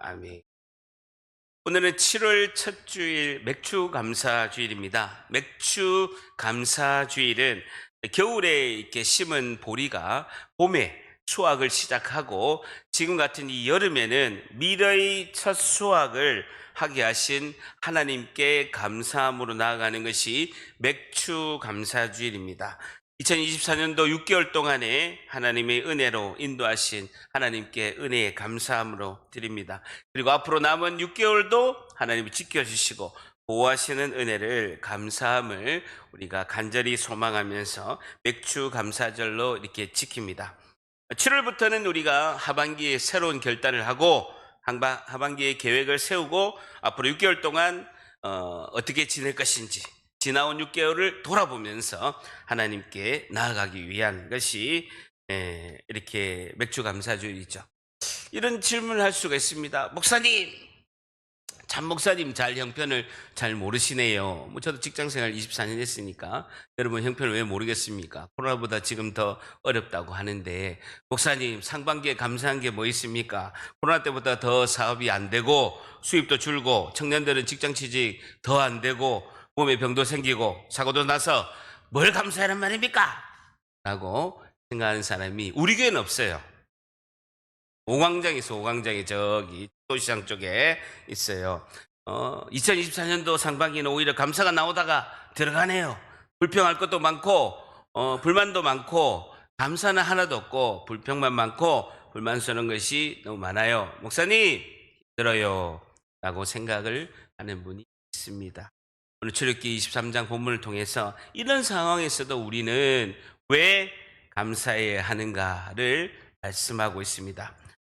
아멘. 오늘은 7월 첫 주일 맥주 감사 주일입니다. 맥주 감사 주일은 겨울에 이렇게 심은 보리가 봄에 수확을 시작하고 지금 같은 이 여름에는 밀의 첫 수확을 하게 하신 하나님께 감사함으로 나아가는 것이 맥주 감사 주일입니다. 2024년도 6개월 동안에 하나님의 은혜로 인도하신 하나님께 은혜의 감사함으로 드립니다. 그리고 앞으로 남은 6개월도 하나님이 지켜주시고 보호하시는 은혜를 감사함을 우리가 간절히 소망하면서 맥주 감사절로 이렇게 지킵니다. 7월부터는 우리가 하반기에 새로운 결단을 하고 하반기에 계획을 세우고 앞으로 6개월 동안 어떻게 지낼 것인지 지나온 6개월을 돌아보면서 하나님께 나아가기 위한 것이 이렇게 맥주 감사주일이죠. 이런 질문을 할 수가 있습니다. 목사님, 참 목사님 형편을 잘 모르시네요. 저도 직장생활 24년 했으니까 여러분 형편을 왜 모르겠습니까? 코로나보다 지금 더 어렵다고 하는데 목사님 상반기에 감사한 게 뭐 있습니까? 코로나 때보다 더 사업이 안 되고 수입도 줄고 청년들은 직장 취직 더 안 되고 몸에 병도 생기고 사고도 나서 뭘 감사하란 말입니까? 라고 생각하는 사람이 우리 교회는 없어요. 오광장에 있어. 오광장에 저기 도시장 쪽에 있어요. 2024년도 상반기는 오히려 감사가 나오다가 들어가네요. 불평할 것도 많고 불만도 많고 감사는 하나도 없고 불평만 많고 불만스러운 것이 너무 많아요. 목사님 힘들어요 라고 생각을 하는 분이 있습니다. 오늘 출애굽기 23장 본문을 통해서 이런 상황에서도 우리는 왜 감사해야 하는가를 말씀하고 있습니다.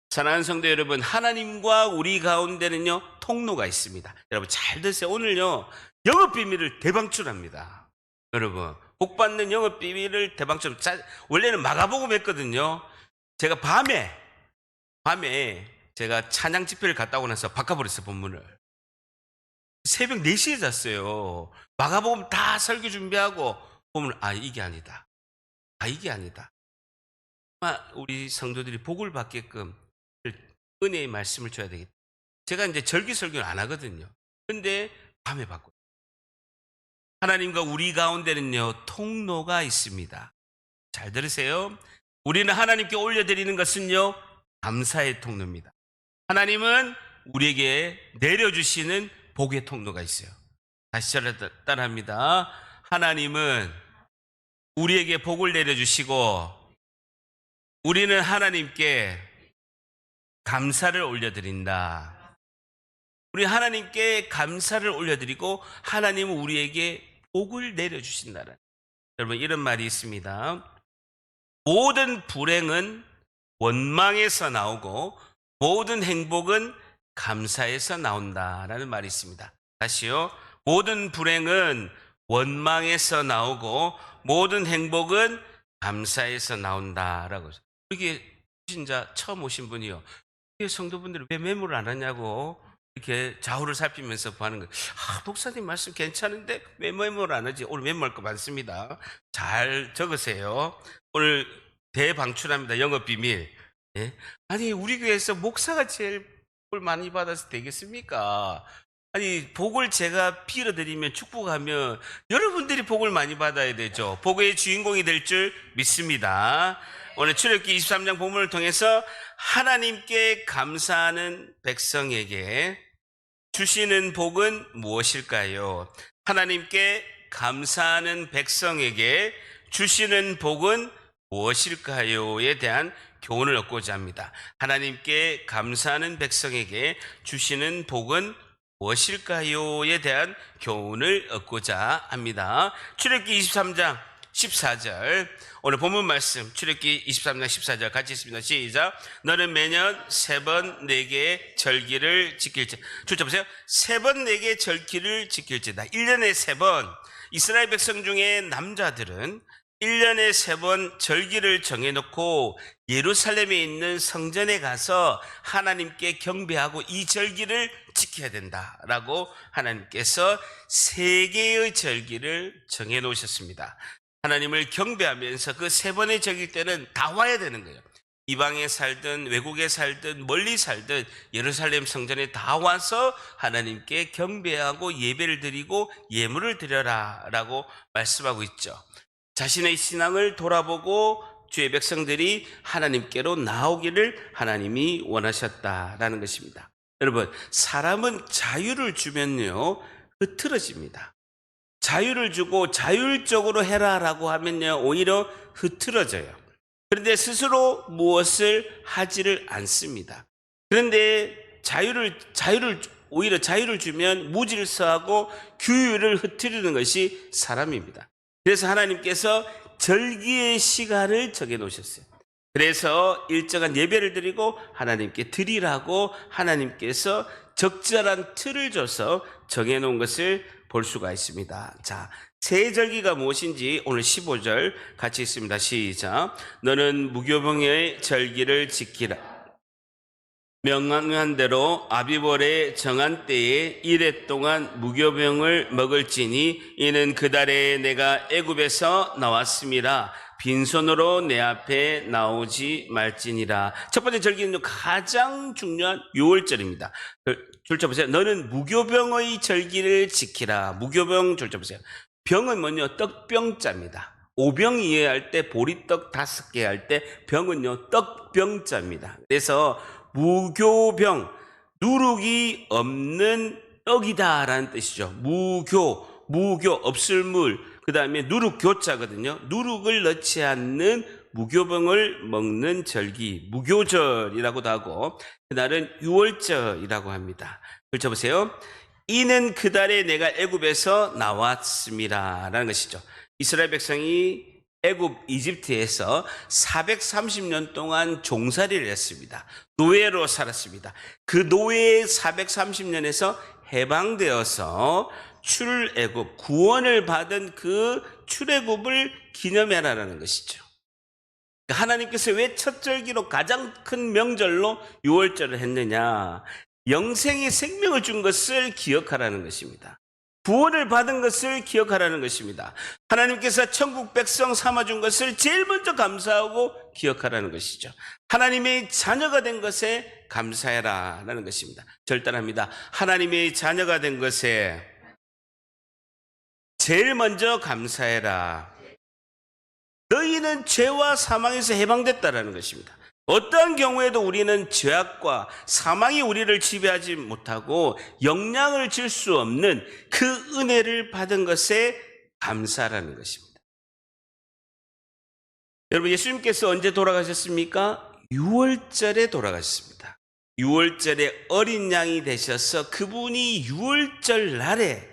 사랑하는 성도 여러분, 하나님과 우리 가운데는요 통로가 있습니다. 여러분 잘 드세요. 오늘요 영업 비밀을 대방출합니다. 여러분 복 받는 영업 비밀을 대방출. 원래는 마가복음 했거든요. 제가 밤에 제가 찬양 집회를 갔다 오고 나서 바꿔버렸어요. 본문을 새벽 4시에 잤어요. 마가복음 다 설교 준비하고 보면 이게 아니다. 이게 아니다. 우리 성도들이 복을 받게끔 은혜의 말씀을 줘야 되겠다. 제가 이제 절기 설교를 안 하거든요. 근데 밤에 받고. 하나님과 우리 가운데는요 통로가 있습니다. 잘 들으세요. 우리는 하나님께 올려드리는 것은요 감사의 통로입니다. 하나님은 우리에게 내려주시는 복의 통로가 있어요. 다시 따라합니다. 하나님은 우리에게 복을 내려주시고 우리는 하나님께 감사를 올려드린다. 우리 하나님께 감사를 올려드리고 하나님은 우리에게 복을 내려주신다는. 여러분 이런 말이 있습니다. 모든 불행은 원망에서 나오고 모든 행복은 감사에서 나온다라는 말이 있습니다. 다시요. 모든 불행은 원망에서 나오고 모든 행복은 감사에서 나온다라고. 이게 신자 처음 오신 분이요. 성도분들이 왜 메모를 안 하냐고 이렇게 좌우를 살피면서 하는 거예요. 목사님 말씀 괜찮은데 왜 메모를 안 하지? 오늘 메모할 거 많습니다. 잘 적으세요. 오늘 대방출합니다. 영업 비밀. 예? 아니 우리 교회에서 목사가 제일 복을 많이 받아서 되겠습니까? 아니 복을 제가 빌어드리면 축복하면 여러분들이 복을 많이 받아야 되죠. 복의 주인공이 될 줄 믿습니다. 오늘 출애굽기 23장 본문을 통해서 하나님께 감사하는 백성에게 주시는 복은 무엇일까요? 하나님께 감사하는 백성에게 주시는 복은 무엇일까요?에 대한 교훈을 얻고자 합니다. 하나님께 감사하는 백성에게 주시는 복은 무엇일까요?에 대한 교훈을 얻고자 합니다. 출애굽기 23장 14절 오늘 본문 말씀 출애굽기 23장 14절 같이 읽습니다. 시작. 너는 매년 3번 4개의 절기를 지킬지. 줄자 보세요. 3번 4개의 절기를 지킬지다. 1년에 3번. 이스라엘 백성 중에 남자들은 1년에 3번 절기를 정해놓고 예루살렘에 있는 성전에 가서 하나님께 경배하고 이 절기를 지켜야 된다라고 하나님께서 3개의 절기를 정해놓으셨습니다. 하나님을 경배하면서 그 3번의 절기 때는 다 와야 되는 거예요. 이방에 살든 외국에 살든 멀리 살든 예루살렘 성전에 다 와서 하나님께 경배하고 예배를 드리고 예물을 드려라 라고 말씀하고 있죠. 자신의 신앙을 돌아보고 주의 백성들이 하나님께로 나오기를 하나님이 원하셨다라는 것입니다. 여러분, 사람은 자유를 주면요 흐트러집니다. 자유를 주고 자율적으로 해라라고 하면요 오히려 흐트러져요. 그런데 스스로 무엇을 하지를 않습니다. 그런데 오히려 자유를 주면 무질서하고 규율을 흐트리는 것이 사람입니다. 그래서 하나님께서 절기의 시간을 정해 놓으셨어요. 그래서 일정한 예배를 드리고 하나님께 드리라고 하나님께서 적절한 틀을 줘서 정해 놓은 것을 볼 수가 있습니다. 자, 새 절기가 무엇인지 오늘 15절 같이 있습니다. 시작. 너는 무교병의 절기를 지키라. 명령한 대로 아비벌의 정한 때에 이레 동안 무교병을 먹을지니 이는 그 달에 내가 애굽에서 나왔음이라. 빈손으로 내 앞에 나오지 말지니라. 첫 번째 절기는 가장 중요한 유월절입니다. 줄쳐 보세요. 너는 무교병의 절기를 지키라. 무교병 줄쳐 보세요. 병은 뭐냐? 떡병자입니다. 오병 이해할 때 보리떡 5개 할 때 병은요 떡병자입니다. 그래서 무교병, 누룩이 없는 떡이다라는 뜻이죠. 무교 없을 물, 그 다음에 누룩교자거든요. 누룩을 넣지 않는 무교병을 먹는 절기, 무교절이라고도 하고, 그날은 유월절이라고 합니다. 펼쳐보세요. 이는 그 달에 내가 애굽에서 나왔음이라 라는 것이죠. 이스라엘 백성이 애굽 이집트에서 430년 동안 종살이를 했습니다. 노예로 살았습니다. 그 노예 430년에서 해방되어서 출애굽, 구원을 받은 그 출애굽을 기념해라라는 것이죠. 하나님께서 왜 첫 절기로 가장 큰 명절로 유월절을 했느냐? 영생의 생명을 준 것을 기억하라는 것입니다. 구원을 받은 것을 기억하라는 것입니다. 하나님께서 천국 백성 삼아준 것을 제일 먼저 감사하고 기억하라는 것이죠. 하나님의 자녀가 된 것에 감사해라 라는 것입니다. 절단합니다. 하나님의 자녀가 된 것에 제일 먼저 감사해라. 너희는 죄와 사망에서 해방됐다라는 것입니다. 어떠한 경우에도 우리는 죄악과 사망이 우리를 지배하지 못하고 영향을 줄 수 없는 그 은혜를 받은 것에 감사라는 것입니다. 여러분, 예수님께서 언제 돌아가셨습니까? 6월절에 돌아가셨습니다. 6월절에 어린 양이 되셔서 그분이 6월절 날에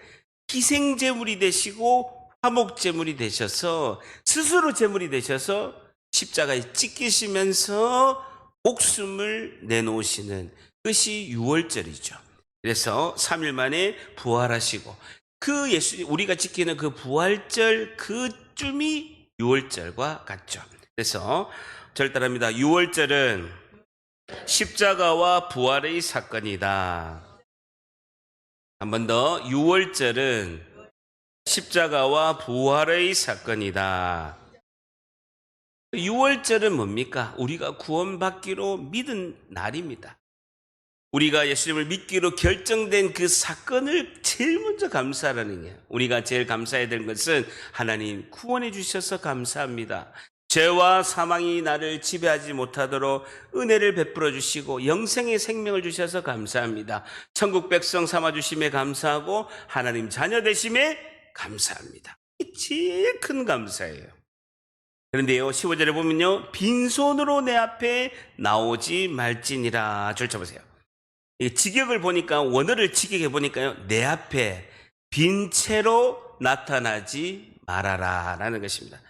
희생제물이 되시고 화목제물이 되셔서 스스로 제물이 되셔서 십자가에 찢기시면서 목숨을 내놓으시는 것이 유월절이죠. 그래서 3일 만에 부활하시고 그 우리가 지키는 그 부활절 그쯤이 유월절과 같죠. 그래서 절단합니다. 유월절은 십자가와 부활의 사건이다. 한 번 더, 유월절은 십자가와 부활의 사건이다. 유월절은 뭡니까? 우리가 구원받기로 믿은 날입니다. 우리가 예수님을 믿기로 결정된 그 사건을 제일 먼저 감사하라는 거예요. 우리가 제일 감사해야 될 것은 하나님 구원해 주셔서 감사합니다. 죄와 사망이 나를 지배하지 못하도록 은혜를 베풀어 주시고 영생의 생명을 주셔서 감사합니다. 천국 백성 삼아 주심에 감사하고 하나님 자녀 되심에 감사합니다. 이 제일 큰 감사예요. 그런데요, 15절에 보면요, 빈손으로 내 앞에 나오지 말지니라. 절쳐보세요. 이 직역을 보니까, 원어를 직역해 보니까요, 내 앞에 빈 채로 나타나지 말아라 라는 것입니다.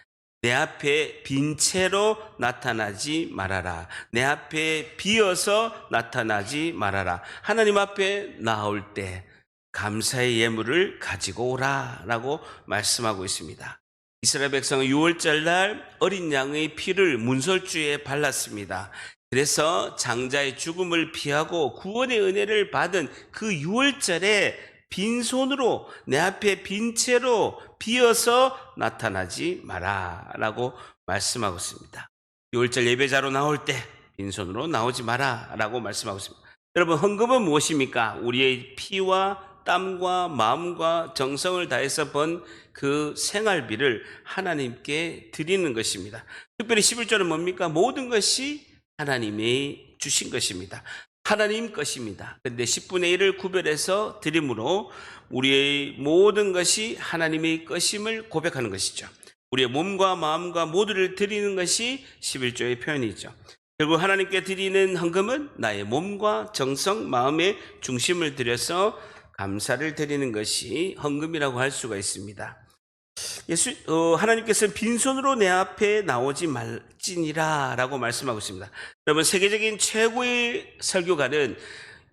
내 앞에 빈 채로 나타나지 말아라. 내 앞에 비어서 나타나지 말아라. 하나님 앞에 나올 때 감사의 예물을 가지고 오라 라고 말씀하고 있습니다. 이스라엘 백성은 유월절 날 어린 양의 피를 문설주에 발랐습니다. 그래서 장자의 죽음을 피하고 구원의 은혜를 받은 그 유월절에 빈손으로 내 앞에 빈 채로 비어서 나타나지 마라 라고 말씀하고 있습니다. 유월절 예배자로 나올 때 빈손으로 나오지 마라라고 말씀하고 있습니다. 여러분, 헌금은 무엇입니까? 우리의 피와 땀과 마음과 정성을 다해서 번 그 생활비를 하나님께 드리는 것입니다. 특별히 11조는 뭡니까? 모든 것이 하나님이 주신 것입니다. 하나님 것입니다. 그런데 10분의 1을 구별해서 드림으로 우리의 모든 것이 하나님의 것임을 고백하는 것이죠. 우리의 몸과 마음과 모두를 드리는 것이 11조의 표현이죠. 결국 하나님께 드리는 헌금은 나의 몸과 정성, 마음의 중심을 들여서 감사를 드리는 것이 헌금이라고 할 수가 있습니다. 하나님께서는 빈손으로 내 앞에 나오지 말지니라 라고 말씀하고 있습니다. 여러분, 세계적인 최고의 설교가는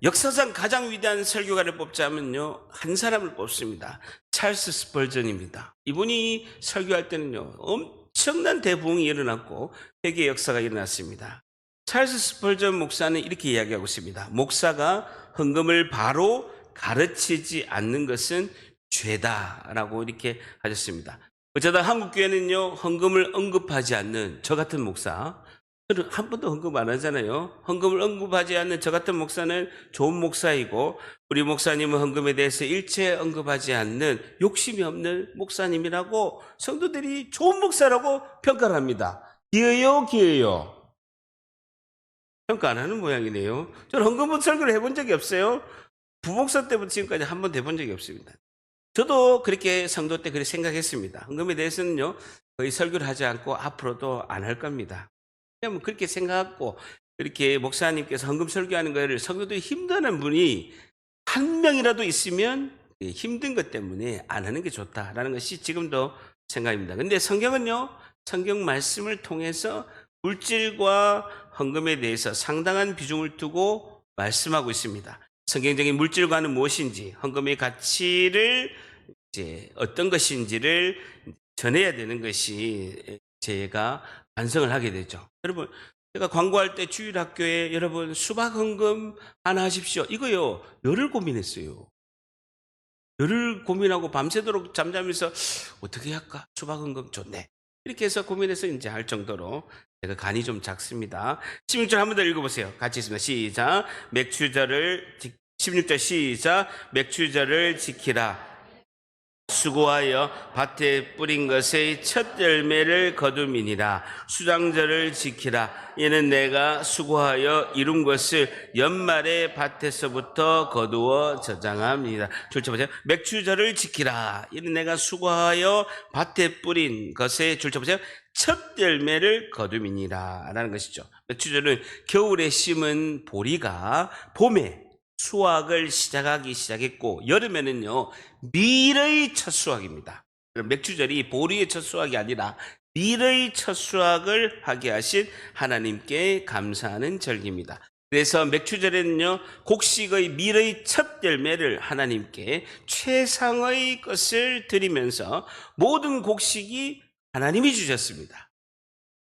역사상 가장 위대한 설교가를 뽑자면요, 한 사람을 뽑습니다. 찰스 스펄전입니다. 이분이 설교할 때는요, 엄청난 대부흥이 일어났고 회개의 역사가 일어났습니다. 찰스 스펄전 목사는 이렇게 이야기하고 있습니다. 목사가 헌금을 바로 가르치지 않는 것은 죄다라고 이렇게 하셨습니다. 어쩌다 한국교회는요, 헌금을 언급하지 않는 저 같은 목사, 저는 한 번도 헌금 안 하잖아요. 헌금을 언급하지 않는 저 같은 목사는 좋은 목사이고, 우리 목사님은 헌금에 대해서 일체 언급하지 않는 욕심이 없는 목사님이라고 성도들이 좋은 목사라고 평가를 합니다. 기어요, 기어요. 평가 안 하는 모양이네요. 저는 헌금 설교를 해본 적이 없어요. 부목사 때부터 지금까지 한 번도 해본 적이 없습니다. 저도 그렇게 성도 때 그렇게 생각했습니다. 헌금에 대해서는요, 거의 설교를 하지 않고 앞으로도 안 할 겁니다. 그냥 그렇게 생각하고, 그렇게 목사님께서 헌금 설교하는 거를 성도들이 힘드는 분이 한 명이라도 있으면 힘든 것 때문에 안 하는 게 좋다라는 것이 지금도 생각입니다. 근데 성경은요, 성경 말씀을 통해서 물질과 헌금에 대해서 상당한 비중을 두고 말씀하고 있습니다. 성경적인 물질과는 무엇인지, 헌금의 가치를 이제 어떤 것인지를 전해야 되는 것이 제가 반성을 하게 되죠. 여러분, 제가 광고할 때 주일학교에 여러분 수박 헌금 하나 하십시오. 이거요, 열흘 고민했어요. 열흘 고민하고 밤새도록 잠자면서 어떻게 할까? 수박 헌금 좋네. 이렇게 해서 고민해서 이제 할 정도로 제가 간이 좀 작습니다. 16절 한 번 더 읽어보세요. 같이 있습니다. 시작. 16절 시작. 맥추절을 지키라. 수고하여 밭에 뿌린 것의 첫 열매를 거둠이니라. 수장절을 지키라. 이는 내가 수고하여 이룬 것을 연말에 밭에서부터 거두어 저장합니다. 줄쳐 보세요. 맥추절을 지키라. 이는 내가 수고하여 밭에 뿌린 것의, 줄쳐 보세요, 첫 열매를 거둠이니라 라는 것이죠. 맥추절은 겨울에 심은 보리가 봄에 수확을 시작하기 시작했고, 여름에는요, 밀의 첫 수확입니다. 맥주절이 보리의 첫 수확이 아니라 밀의 첫 수확을 하게 하신 하나님께 감사하는 절기입니다. 그래서 맥주절에는요, 곡식의 밀의 첫 열매를 하나님께 최상의 것을 드리면서 모든 곡식이 하나님이 주셨습니다.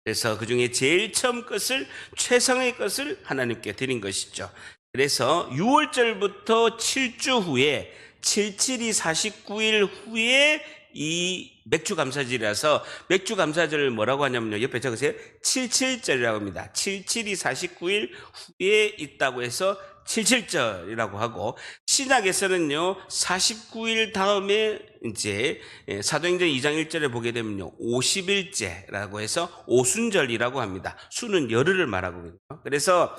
그래서 그 중에 제일 처음 것을, 최상의 것을 하나님께 드린 것이죠. 그래서 6월절부터 7주 후에 77이 49일 후에 이 맥주감사절이라서 맥주감사절을 뭐라고 하냐면요, 옆에 적으세요. 77절이라고 합니다. 77이 49일 후에 있다고 해서 77절이라고 하고, 신약에서는요 49일 다음에 이제 사도행전 2장 1절에 보게 되면요 50일째라고 해서 오순절이라고 합니다. 수는 열흘을 말하거든요. 그래서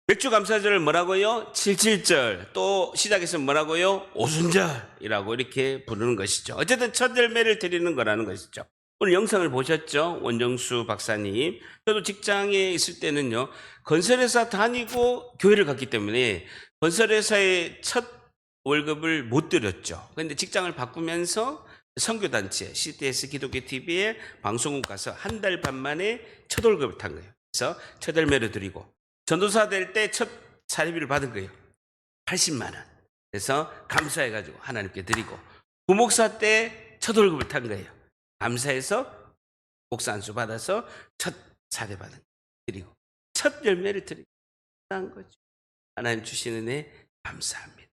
맥주감사절을 뭐라고요? 77절. 또 시작해서 뭐라고요? 오순절이라고 이렇게 부르는 것이죠. 어쨌든 첫 열매를 드리는 거라는 것이죠. 오늘 영상을 보셨죠? 원정수 박사님. 저도 직장에 있을 때는요, 건설회사 다니고 교회를 갔기 때문에 건설회사의 첫 월급을 못 드렸죠. 그런데 직장을 바꾸면서 선교단체 CTS 기독교 TV에 방송국 가서 한 달 반 만에 첫 월급을 탄 거예요. 그래서 첫 열매를 드리고, 전도사 될 때 첫 사례비를 받은 거예요. 80만 원. 그래서 감사해가지고 하나님께 드리고, 부목사 때 첫 월급을 탄 거예요. 감사해서 목사 안수 받아서 첫 사례 받은 드리고, 첫 열매를 드리고 한 거죠. 하나님 주시는 은혜 감사합니다.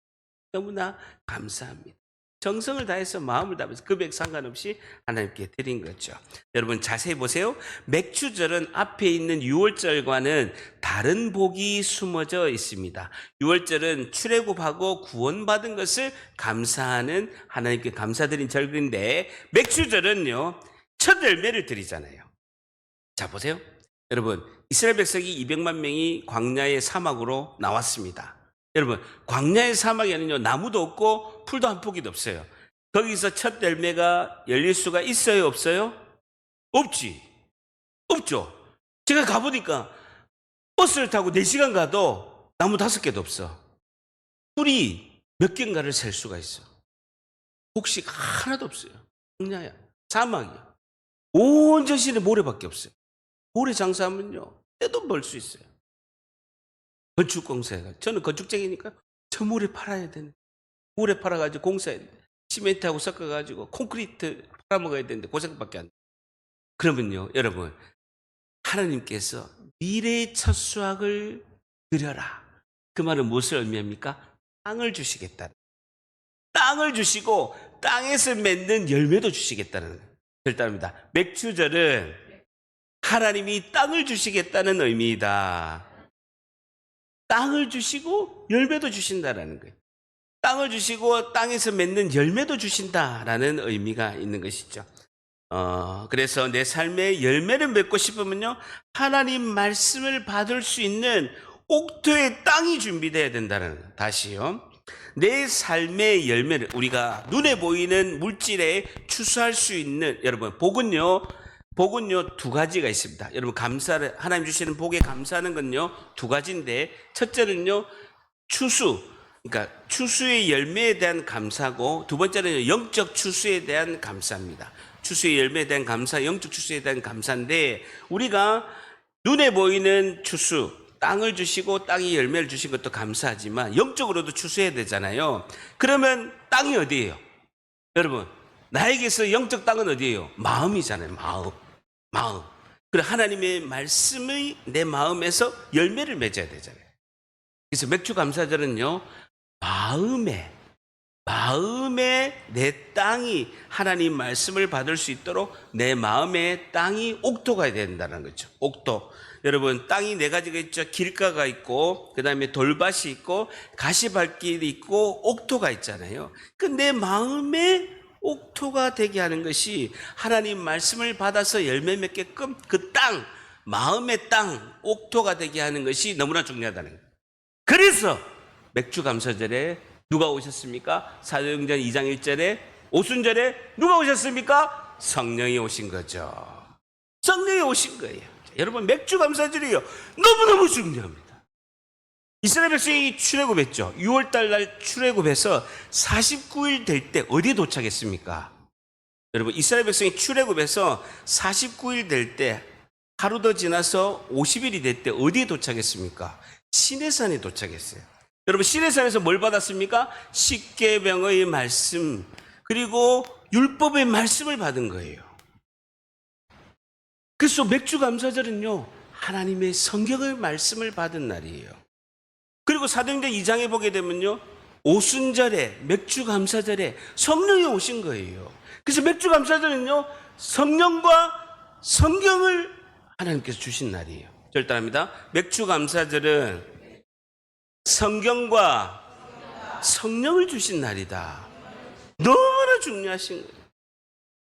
너무나 감사합니다. 정성을 다해서 마음을 다해서 금액 상관없이 하나님께 드린 거죠. 여러분 자세히 보세요. 맥주절은 앞에 있는 유월절과는 다른 복이 숨어져 있습니다. 유월절은 출애굽하고 구원받은 것을 감사하는 하나님께 감사드린 절기인데 맥주절은요 첫 열매를 드리잖아요. 자 보세요. 여러분 이스라엘 백성이 200만 명이 광야의 사막으로 나왔습니다. 여러분 광야의 사막에는요 나무도 없고 풀도 한 포기도 없어요. 거기서 첫 열매가 열릴 수가 있어요 없어요? 없지. 없죠. 제가 가보니까 버스를 타고 4시간 가도 나무 5개도 없어. 풀이 몇 개인가를 셀 수가 있어. 곡식 하나도 없어요. 광야야 사막이야. 온 전신에 모래밖에 없어요. 모래 장사하면요 떼돈 벌 수 있어요. 건축공사가 저는 건축쟁이니까 저 모래 팔아야 되네. 모래 팔아가지고 공사해야 돼. 시멘트하고 섞어가지고 콘크리트 팔아먹어야 되는데 고생밖에 안 돼. 그러면요 여러분 하나님께서 미래의 첫 수확을 드려라. 그 말은 무엇을 의미합니까? 땅을 주시겠다는, 땅을 주시고 땅에서 맺는 열매도 주시겠다는 결단입니다. 맥주절은 하나님이 땅을 주시겠다는 의미이다. 땅을 주시고 열매도 주신다라는 거예요. 땅을 주시고 땅에서 맺는 열매도 주신다라는 의미가 있는 것이죠. 그래서 내 삶의 열매를 맺고 싶으면요 하나님 말씀을 받을 수 있는 옥토의 땅이 준비되어야 된다는 거예요. 다시요. 내 삶의 열매를 우리가 눈에 보이는 물질에 추수할 수 있는 여러분 복은요 2가지가 있습니다. 여러분 감사를 하나님 주시는 복에 감사하는 건요 2가지인데 첫째는요 추수, 그러니까 추수의 열매에 대한 감사고 두 번째는 영적 추수에 대한 감사입니다. 추수의 열매에 대한 감사, 영적 추수에 대한 감사인데 우리가 눈에 보이는 추수, 땅을 주시고 땅이 열매를 주신 것도 감사하지만 영적으로도 추수해야 되잖아요. 그러면 땅이 어디예요? 여러분 나에게서 영적 땅은 어디예요? 마음이잖아요. 마음. 그래 하나님의 말씀이 내 마음에서 열매를 맺어야 되잖아요. 그래서 맥주 감사절은요 마음에 내 땅이 하나님 말씀을 받을 수 있도록 내 마음의 땅이 옥토가 된다는 거죠. 옥토. 여러분 땅이 4가지가 있죠. 길가가 있고 그 다음에 돌밭이 있고 가시밭길이 있고 옥토가 있잖아요. 그 내 마음에 옥토가 되게 하는 것이 하나님 말씀을 받아서 열매 맺게끔 그 땅, 마음의 땅, 옥토가 되게 하는 것이 너무나 중요하다는 거예요. 그래서 맥주 감사절에 누가 오셨습니까? 사도행전 2장 1절에 오순절에 누가 오셨습니까? 성령이 오신 거죠. 성령이 오신 거예요. 여러분 맥주 감사절이요 너무너무 중요합니다. 이스라엘 백성이 출애굽했죠. 6월달 날 출애굽해서 49일 될 때 어디에 도착했습니까? 여러분 이스라엘 백성이 출애굽해서 49일 될 때 하루 더 지나서 50일이 될 때 어디에 도착했습니까? 시내산에 도착했어요. 여러분 시내산에서 뭘 받았습니까? 십계명의 말씀 그리고 율법의 말씀을 받은 거예요. 그래서 맥주 감사절은요 하나님의 성경의 말씀을 받은 날이에요. 그리고 사도행전 2장에 보게 되면요 오순절에 맥주 감사절에 성령이 오신 거예요. 그래서 맥주 감사절은요 성령과 성경을 하나님께서 주신 날이에요. 절단합니다. 맥주 감사절은 성경과 성령을 주신 날이다. 너무나 중요하신 거예요.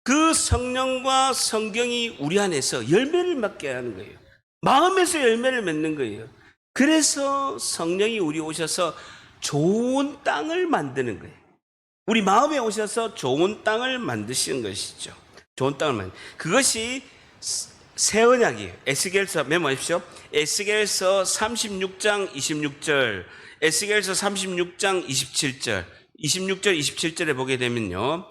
그 성령과 성경이 우리 안에서 열매를 맺게 하는 거예요. 마음에서 열매를 맺는 거예요. 그래서 성령이 우리 오셔서 좋은 땅을 만드는 거예요. 우리 마음에 오셔서 좋은 땅을 만드시는 것이죠. 좋은 땅을 만드는 그것이 새 언약이에요. 에스겔서 메모하십시오. 에스겔서 36장 26절, 에스겔서 36장 27절, 26절 27절에 보게 되면요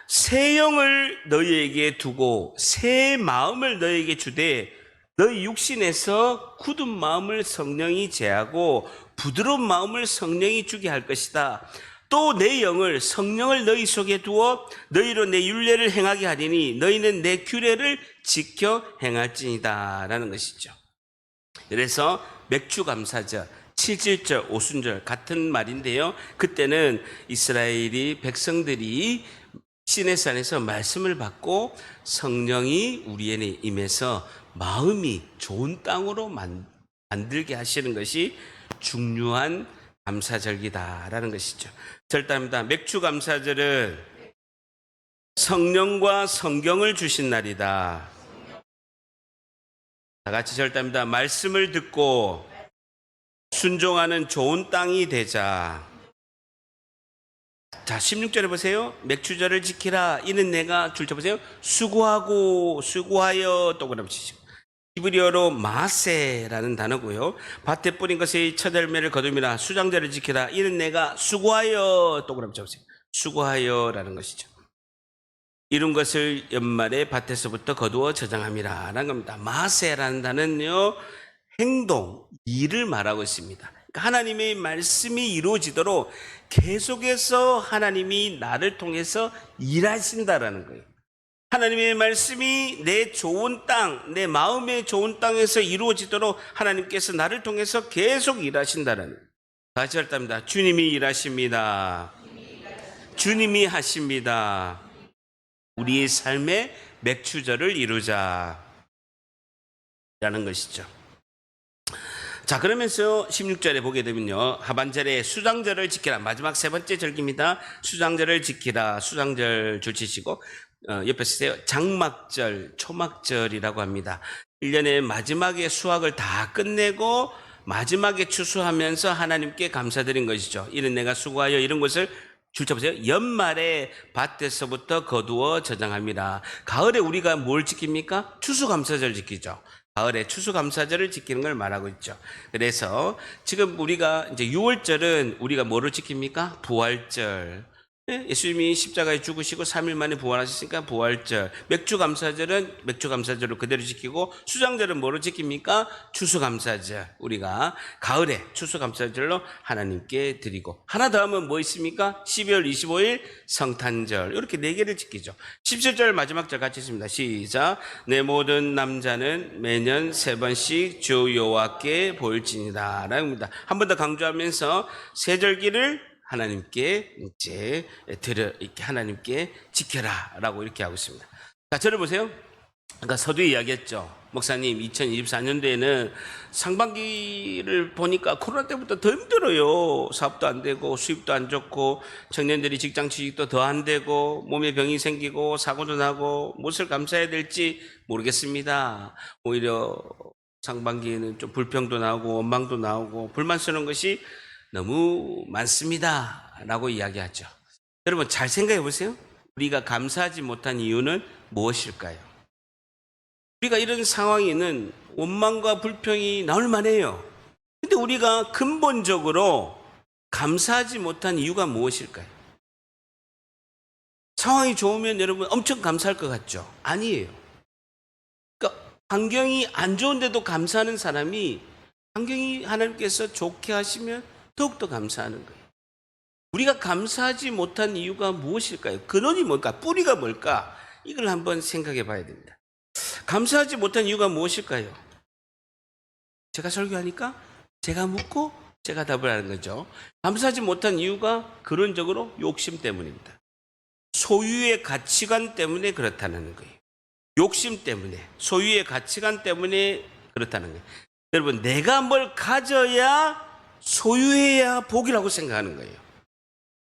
새 영을 너희에게 두고 새 마음을 너희에게 주되 너희 육신에서 굳은 마음을 성령이 제하고 부드러운 마음을 성령이 주게 할 것이다. 또 내 영을 성령을 너희 속에 두어 너희로 내 율례를 행하게 하리니 너희는 내 규례를 지켜 행할지니다 라는 것이죠. 그래서 맥주 감사절 칠칠절, 오순절 같은 말인데요. 그때는 이스라엘이 백성들이 시내산에서 말씀을 받고 성령이 우리에게 임해서 마음이 좋은 땅으로 만들게 하시는 것이 중요한 감사절기다라는 것이죠. 절단합니다. 맥주 감사절은 성령과 성경을 주신 날이다. 다 같이 절단합니다. 말씀을 듣고 순종하는 좋은 땅이 되자. 자, 16절에 보세요. 맥주절을 지키라. 이는 내가 줄쳐 보세요. 수고하여 또 그러시고. 히브리어로 마세라는 단어고요. 밭에 뿌린 것의 첫 열매를 거둠이라. 수장절을 지키라. 이는 내가 수고하여 또 그러시고. 수고하여라는 것이죠. 이룬 것을 연말에 밭에서부터 거두어 저장함이라 라는 겁니다. 마세라는 단어는요, 행동, 일을 말하고 있습니다. 그러니까 하나님의 말씀이 이루어지도록 계속해서 하나님이 나를 통해서 일하신다라는 거예요. 하나님의 말씀이 내 좋은 땅, 내 마음의 좋은 땅에서 이루어지도록 하나님께서 나를 통해서 계속 일하신다라는 거예요. 다시 할답니다. 주님이 일하십니다. 주님이 하십니다. 우리의 삶의 맥주절을 이루자 라는 것이죠. 자, 그러면서 16절에 보게 되면요, 하반절에 수장절을 지키라. 마지막 세 번째 절기입니다. 수장절을 지키라. 수장절 줄치시고 옆에 쓰세요. 장막절, 초막절이라고 합니다. 1년의 마지막에 수확을 다 끝내고 마지막에 추수하면서 하나님께 감사드린 것이죠. 이는 내가 수고하여 이런 것을 줄쳐보세요. 연말에 밭에서부터 거두어 저장합니다. 가을에 우리가 뭘 지킵니까? 추수감사절 지키죠. 가을에 추수감사절을 지키는 걸 말하고 있죠. 그래서 지금 우리가 이제 6월절은 우리가 뭐를 지킵니까? 부활절. 예수님이 십자가에 죽으시고 3일 만에 부활하셨으니까 부활절. 맥주감사절은 맥주감사절로 그대로 지키고, 수장절은 뭐로 지킵니까? 추수감사절. 우리가 가을에 추수감사절로 하나님께 드리고, 하나 더 하면 뭐 있습니까? 12월 25일 성탄절. 이렇게 4개를 지키죠. 17절 마지막 절 같이 있습니다. 시작. 내 모든 남자는 매년 3번씩 주 여호와께 볼지니라 라는 겁니다. 한 번 더 강조하면서 세절기를 하나님께 이제 이렇게 하나님께 지켜라라고 이렇게 하고 있습니다. 자, 저를 보세요. 아까 서두에 이야기했죠. 목사님, 2024년도에는 상반기를 보니까 코로나 때부터 더 힘들어요. 사업도 안 되고 수입도 안 좋고 청년들이 직장 취직도 더 안 되고 몸에 병이 생기고 사고도 나고 무엇을 감사해야 될지 모르겠습니다. 오히려 상반기에는 좀 불평도 나오고 원망도 나오고 불만스러운 것이 너무 많습니다 라고 이야기하죠. 여러분 잘 생각해 보세요. 우리가 감사하지 못한 이유는 무엇일까요? 우리가 이런 상황에는 원망과 불평이 나올 만해요. 근데 우리가 근본적으로 감사하지 못한 이유가 무엇일까요? 상황이 좋으면 여러분 엄청 감사할 것 같죠? 아니에요. 그러니까 환경이 안 좋은데도 감사하는 사람이 환경이 하나님께서 좋게 하시면 더욱더 감사하는 거예요. 우리가 감사하지 못한 이유가 무엇일까요? 근원이 뭘까? 뿌리가 뭘까? 이걸 한번 생각해 봐야 됩니다. 감사하지 못한 이유가 무엇일까요? 제가 설교하니까 제가 묻고 제가 답을 하는 거죠. 감사하지 못한 이유가 근원적으로 욕심 때문입니다. 소유의 가치관 때문에 그렇다는 거예요. 욕심 때문에, 소유의 가치관 때문에 그렇다는 거예요. 여러분, 내가 뭘 가져야 소유해야 복이라고 생각하는 거예요.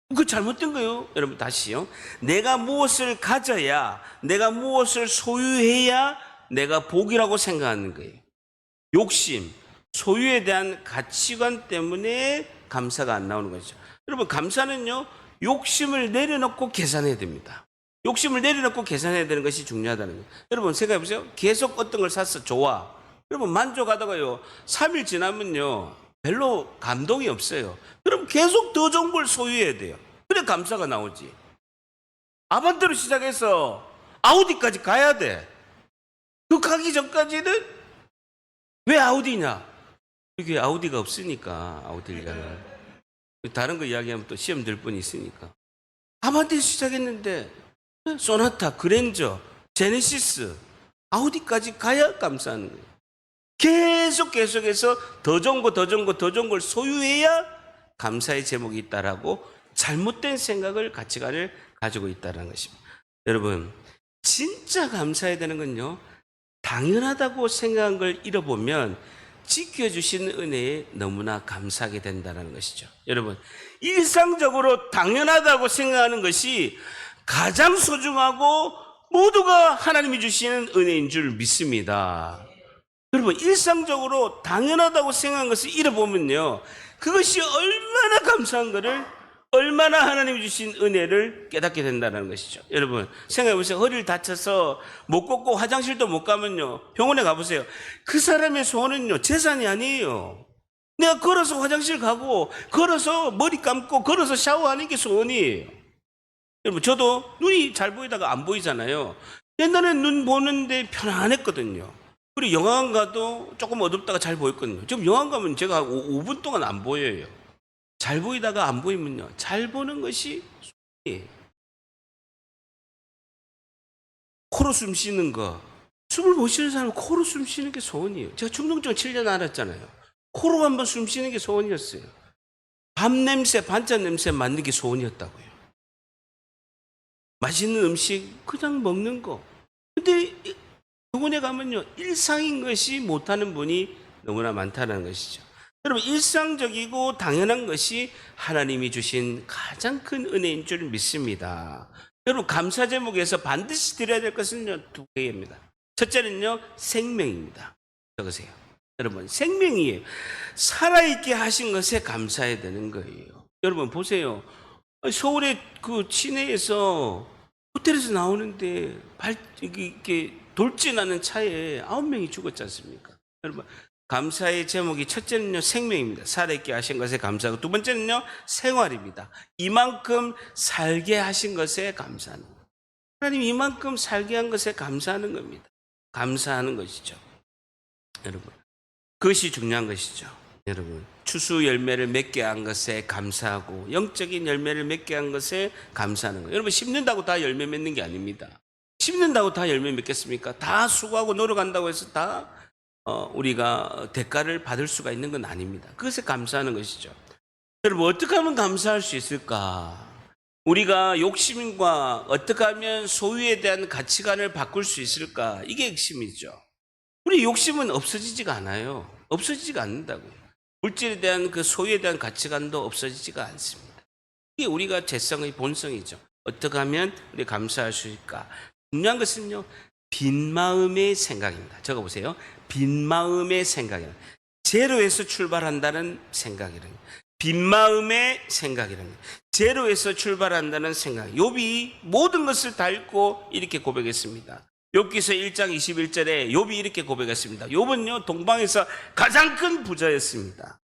그거 잘못된 거예요. 여러분 다시요. 내가 무엇을 가져야, 내가 무엇을 소유해야 내가 복이라고 생각하는 거예요. 욕심, 소유에 대한 가치관 때문에 감사가 안 나오는 거죠. 여러분 감사는요, 욕심을 내려놓고 계산해야 됩니다. 욕심을 내려놓고 계산해야 되는 것이 중요하다는 거예요. 여러분 생각해 보세요. 계속 어떤 걸 샀어. 좋아. 여러분 만족하다가요 3일 지나면요 별로 감동이 없어요. 그럼 계속 더 좋은 걸 소유해야 돼요. 그래 감사가 나오지. 아반떼로 시작해서 아우디까지 가야 돼. 그 가기 전까지는 왜 아우디냐? 이게 아우디가 없으니까 아우디를 가는. 다른 거 이야기하면 또 시험 들 분이 있으니까. 아반떼에서 시작했는데 소나타, 그랜저, 제네시스, 아우디까지 가야 감사하는 거예요. 계속해서 더 좋은 거, 더 좋은 거, 더 좋은 걸 소유해야 감사의 제목이 있다라고 잘못된 생각을, 가치관을 가지고 있다는 것입니다. 여러분, 진짜 감사해야 되는 건요, 당연하다고 생각한 걸 잃어보면 지켜주신 은혜에 너무나 감사하게 된다는 것이죠. 여러분, 일상적으로 당연하다고 생각하는 것이 가장 소중하고 모두가 하나님이 주시는 은혜인 줄 믿습니다. 여러분, 일상적으로 당연하다고 생각한 것을 잃어보면요, 그것이 얼마나 감사한 것을, 얼마나 하나님이 주신 은혜를 깨닫게 된다는 것이죠. 여러분, 생각해보세요. 허리를 다쳐서 못 걷고 화장실도 못 가면요, 병원에 가보세요. 그 사람의 소원은요, 재산이 아니에요. 내가 걸어서 화장실 가고, 걸어서 머리 감고, 걸어서 샤워하는 게 소원이에요. 여러분, 저도 눈이 잘 보이다가 안 보이잖아요. 옛날엔 눈 보는데 편안했거든요. 그리고 영화관 가도 조금 어둡다가 잘 보였거든요. 지금 영화관 가면 제가 5분 동안 안 보여요. 잘 보이다가 안 보이면요, 잘 보는 것이 소원이에요. 코로 숨 쉬는 거, 숨을 못 쉬는 사람은 코로 숨 쉬는 게 소원이에요. 제가 중동증 7년 앓았잖아요. 코로 한번 숨 쉬는 게 소원이었어요. 밥 냄새, 반찬 냄새 맡는 게 소원이었다고요. 맛있는 음식 그냥 먹는 거. 근데 병원에 가면요, 일상인 것이 못하는 분이 너무나 많다는 것이죠. 여러분, 일상적이고 당연한 것이 하나님이 주신 가장 큰 은혜인 줄 믿습니다. 여러분, 감사 제목에서 반드시 드려야 될 것은요, 두 개입니다. 첫째는요, 생명입니다. 적으세요. 여러분, 생명이에요. 살아있게 하신 것에 감사해야 되는 거예요. 여러분, 보세요. 서울의 그 시내에서 호텔에서 나오는데 이렇게 돌진하는 차에 9명이 죽었지 않습니까? 여러분, 감사의 제목이 첫째는요, 생명입니다. 살아있게 하신 것에 감사하고, 두 번째는요, 생활입니다. 이만큼 살게 하신 것에 감사하는 거예요. 하나님 이만큼 살게 한 것에 감사하는 겁니다. 감사하는 것이죠. 여러분, 그것이 중요한 것이죠. 여러분, 추수 열매를 맺게 한 것에 감사하고, 영적인 열매를 맺게 한 것에 감사하는 거예요. 여러분, 심는다고 다 열매 맺는 게 아닙니다. 심는다고 다 열매 맺겠습니까? 다 수고하고 노력한다고 해서 다 우리가 대가를 받을 수가 있는 건 아닙니다. 그것에 감사하는 것이죠. 여러분, 어떻게 하면 감사할 수 있을까? 우리가 욕심과 어떻게 하면 소유에 대한 가치관을 바꿀 수 있을까? 이게 핵심이죠. 우리 욕심은 없어지지가 않아요. 없어지지가 않는다고요. 물질에 대한 그 소유에 대한 가치관도 없어지지가 않습니다. 이게 우리가 죄성의 본성이죠. 어떻게 하면 우리 감사할 수 있을까? 중요한 것은요, 빈 마음의 생각입니다. 적어보세요. 빈 마음의 생각이라. 제로에서 출발한다는 생각이라는, 빈 마음의 생각이라는, 제로에서 출발한다는 생각. 욥이 모든 것을 다 잃고 이렇게 고백했습니다. 욥기서 1장 21절에 욥이 이렇게 고백했습니다. 욥은요, 동방에서 가장 큰 부자였습니다.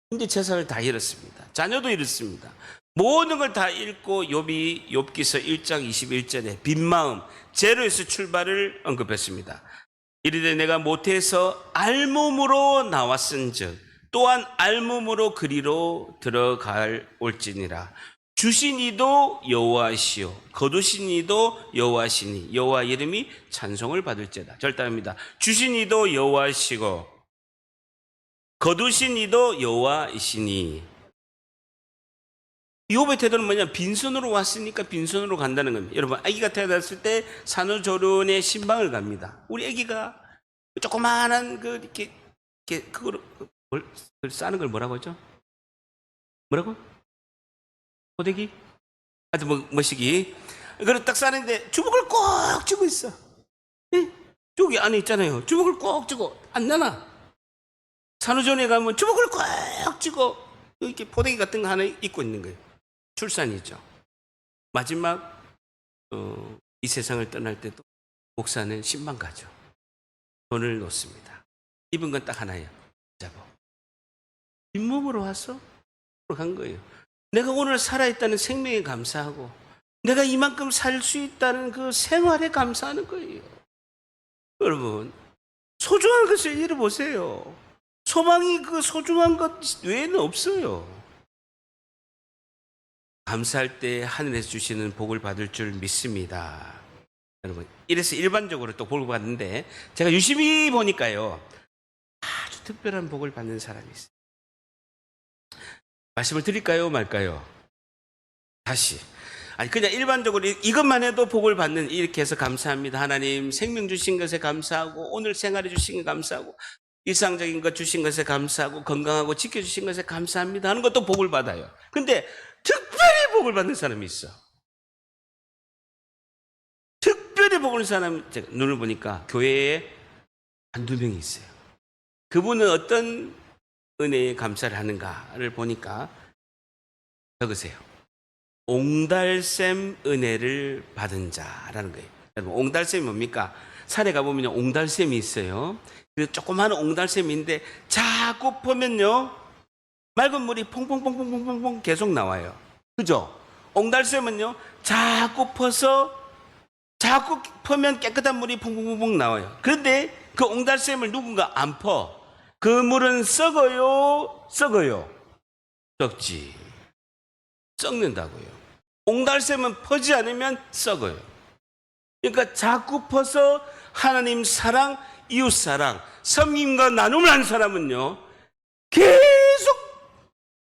근데 재산을 다 잃었습니다. 자녀도 잃었습니다. 모든 걸 다 잃고 욥이 욥기서 1장 21절에 빈 마음, 제로에서 출발을 언급했습니다. 이르되 내가 모태에서 알몸으로 나왔은즉 또한 알몸으로 그리로 들어갈 올지니라. 주신 이도 여호와시요 거두신 이도 여호와시니 여호와 이름이 찬송을 받을지어다. 절단합니다. 주신 이도 여호와시고 거두신 이도 여호와이시니. 욥의 태도는 뭐냐? 빈손으로 왔으니까 빈손으로 간다는 겁니다. 여러분, 아기가 태어났을 때 산후조리원에 신방을 갑니다. 우리 아기가 조그마한 이렇게 그걸 싸는 걸 뭐라고 하죠? 뭐라고? 호대기? 하여튼 뭐시기? 그걸 딱 싸는데 주먹을 꼭 쥐고 있어. 네? 저기 안에 있잖아요. 주먹을 꼭 쥐고 안 나나? 산후조리원에 가면 주먹을 꼭 쥐고 이렇게 포대기 같은 거 하나 입고 있는 거예요. 출산이죠. 마지막 이 세상을 떠날 때도 목사는 신방 가죠. 돈을 놓습니다. 입은 건 딱 하나예요. 자고 빈몸으로 와서 간 거예요. 내가 오늘 살아있다는 생명에 감사하고 내가 이만큼 살 수 있다는 그 생활에 감사하는 거예요. 여러분, 소중한 것을 잃어보세요. 소망이 그 소중한 것 외에는 없어요. 감사할 때 하늘에서 주시는 복을 받을 줄 믿습니다. 여러분, 이래서 일반적으로 또 복을 받는데 제가 유심히 보니까요, 아주 특별한 복을 받는 사람이 있어요. 말씀을 드릴까요, 말까요? 다시. 아니, 그냥 일반적으로 이것만 해도 복을 받는, 이렇게 해서 감사합니다. 하나님 생명 주신 것에 감사하고, 오늘 생활해 주신 것 감사하고, 일상적인 것 주신 것에 감사하고, 건강하고 지켜주신 것에 감사합니다 하는 것도 복을 받아요. 근데 특별히 복을 받는 사람이 있어. 특별히 복을 받는 사람, 제가 눈을 보니까 교회에 한두 명이 있어요. 그분은 어떤 은혜에 감사를 하는가를 보니까 적으세요. 옹달샘 은혜를 받은 자라는 거예요. 여러분, 옹달샘이 뭡니까? 산에 가보면 옹달샘이 있어요. 그 조그마한 옹달샘인데 자꾸 보면요, 맑은 물이 퐁퐁퐁퐁퐁퐁 계속 나와요. 그죠? 옹달샘은요, 자꾸 퍼면 깨끗한 물이 퐁퐁퐁퐁 나와요. 그런데 그 옹달샘을 누군가 안 퍼. 그 물은 썩어요? 썩지. 썩는다고요. 옹달샘은 퍼지 않으면 썩어요. 그러니까 자꾸 퍼서 하나님 사랑, 이웃 사랑, 섬김과 나눔을 한 사람은요, 계속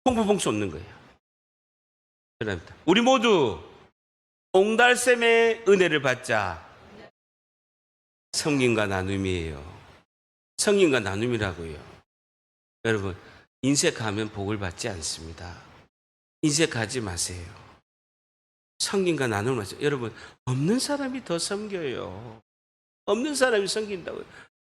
퐁퐁퐁 쏟는 거예요. 그렇습니다. 우리 모두 옹달샘의 은혜를 받자. 섬김과 나눔이에요. 섬김과 나눔이라고요. 여러분, 인색하면 복을 받지 않습니다. 인색하지 마세요. 섬김과 나눔을 하세요. 여러분, 없는 사람이 더 섬겨요. 없는 사람이 섬긴다고요.